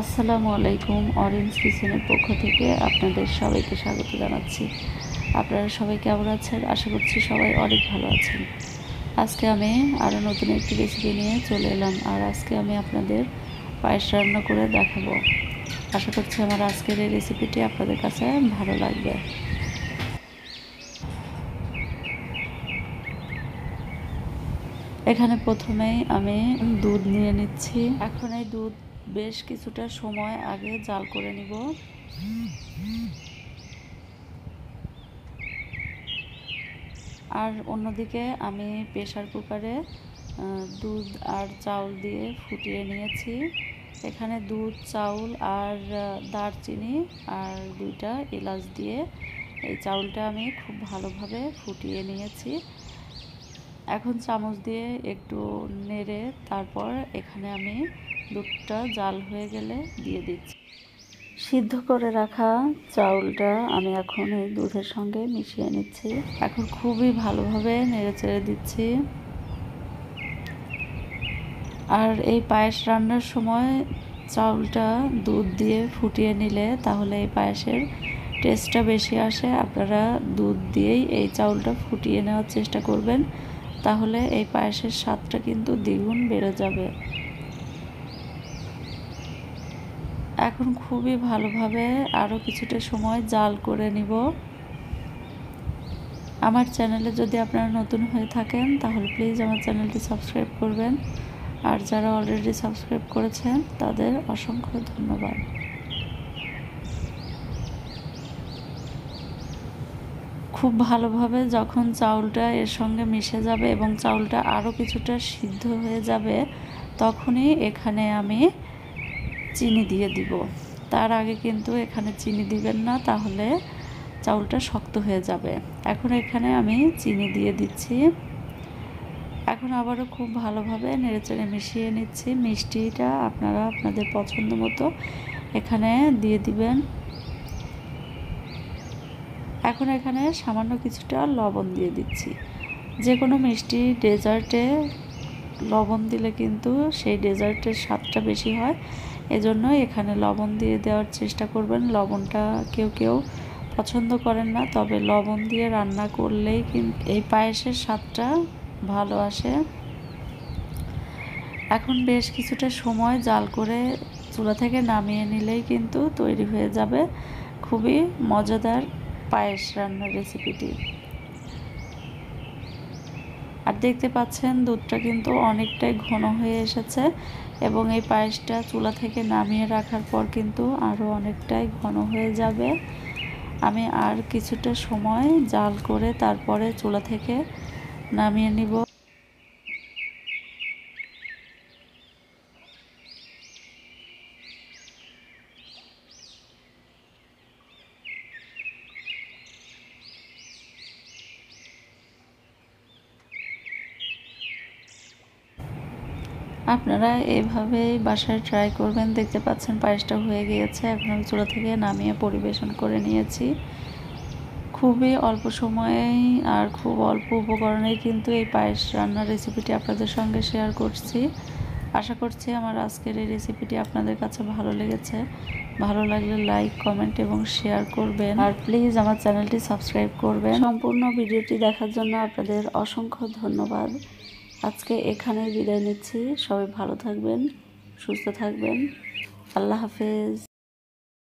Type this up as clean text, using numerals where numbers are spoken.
আসসালামু আলাইকুম। অরেঞ্জ কিচেনের পক্ষ থেকে আপনাদের সবাইকে স্বাগত জানাচ্ছি। আপনারা সবাই কেমন আছেন? আশা করছি সবাই অনেক ভালো আছেন। আজকে আমি আরও নতুন একটি রেসিপি নিয়ে চলে এলাম, আর আজকে আমি আপনাদের পায়েস রান্না করে দেখাবো। আশা করছি আমার আজকের এই রেসিপিটি আপনাদের কাছে ভালো লাগবে। এখানে প্রথমেই আমি দুধ নিয়ে নিচ্ছি। এখন এই দুধ বেশ কিছুটা সময় আগে জাল করে নিব। আর অন্যদিকে আমি প্রেসার কুকারে দুধ আর চাউল দিয়ে ফুটিয়ে নিয়েছি। এখানে দুধ, চাউল আর দারচিনি আর 2টা এলাচ দিয়ে এই চাউলটা আমি খুব ভালোভাবে ফুটিয়ে নিয়েছি। এখন চামচ দিয়ে একটু নেড়ে তারপর এখানে আমি দুধটা জাল হয়ে গেলে দিয়ে দিচ্ছি। সিদ্ধ করে রাখা চাউলটা আমি এখন এই দুধের সঙ্গে মিশিয়ে নিচ্ছি। এখন খুবই ভালোভাবে নেড়েচেড়ে দিচ্ছি। আর এই পায়েস রান্নার সময় চাউলটা দুধ দিয়ে ফুটিয়ে নিলে তাহলে এই পায়েসের টেস্টটা বেশি আসে। আপনারা দুধ দিয়েই এই চাউলটা ফুটিয়ে নেওয়ার চেষ্টা করবেন, তাহলে এই পায়েসের স্বাদটা কিন্তু দ্বিগুণ বেড়ে যাবে। এখন খুবই ভালোভাবে আরও কিছুটা সময় জাল করে নিব। আমার চ্যানেলে যদি আপনারা নতুন হয়ে থাকেন তাহলে প্লিজ আমার চ্যানেলটি সাবস্ক্রাইব করবেন, আর যারা অলরেডি সাবস্ক্রাইব করেছেন তাদের অসংখ্য ধন্যবাদ। খুব ভালোভাবে যখন চাউলটা এর সঙ্গে মিশে যাবে এবং চাউলটা আরও কিছুটা সিদ্ধ হয়ে যাবে, তখনই এখানে আমি চিনি দিয়ে দিব। তার আগে কিন্তু এখানে চিনি দিবেন না, তাহলে চাউলটা শক্ত হয়ে যাবে। এখন এখানে আমি চিনি দিয়ে দিচ্ছি। এখন আবারও খুব ভালোভাবে নেড়েচেড়ে মিশিয়ে নিচ্ছি। মিষ্টিটা আপনারা আপনাদের পছন্দ মতো এখানে দিয়ে দিবেন। এখন এখানে সামান্য কিছুটা লবণ দিয়ে দিচ্ছি। যে কোনো মিষ্টি ডেজার্টে লবণ দিলে কিন্তু সেই ডেজার্টের স্বাদটা বেশি হয়, এজন্য এখানে লবণ দিয়ে দেওয়ার চেষ্টা করবেন। লবণটা কেউ কেউ পছন্দ করেন না, তবে লবণ দিয়ে রান্না করলেই কিন্তু এই পায়েসের স্বাদটা ভালো আসে। এখন বেশ কিছুটা সময় জাল করে চুলা থেকে নামিয়ে নিলেই কিন্তু তৈরি হয়ে যাবে খুবই মজাদার পায়েস রান্নার রেসিপিটি। আর দেখতে পাচ্ছেন দুধটা কিন্তু অনেকটাই ঘন হয়ে এসেছে, এবং এই পায়েসটা চুলা থেকে নামিয়ে রাখার পর কিন্তু আরও অনেকটাই ঘন হয়ে যাবে। আমি আর কিছুটা সময় জাল করে তারপরে চুলা থেকে নামিয়ে নিব। আপনারা এইভাবেই বাসায় ট্রাই করবেন। দেখতে পাচ্ছেন পায়েসটা হয়ে গিয়েছে। এখন আমি চুলা থেকে নামিয়ে পরিবেশন করে নিয়েছি। খুবই অল্প সময়েই আর খুব অল্প উপকরণেই কিন্তু এই পায়েস রান্নার রেসিপিটি আপনাদের সঙ্গে শেয়ার করছি। আশা করছি আমার আজকের এই রেসিপিটি আপনাদের কাছে ভালো লেগেছে। ভালো লাগলে লাইক, কমেন্ট এবং শেয়ার করবেন, আর প্লিজ আমার চ্যানেলটি সাবস্ক্রাইব করবেন। সম্পূর্ণ ভিডিওটি দেখার জন্য আপনাদের অসংখ্য ধন্যবাদ। আজকে এখানেই বিদায় নিচ্ছি। সবাই ভালো থাকবেন, সুস্থ থাকবেন। আল্লাহ হাফেজ।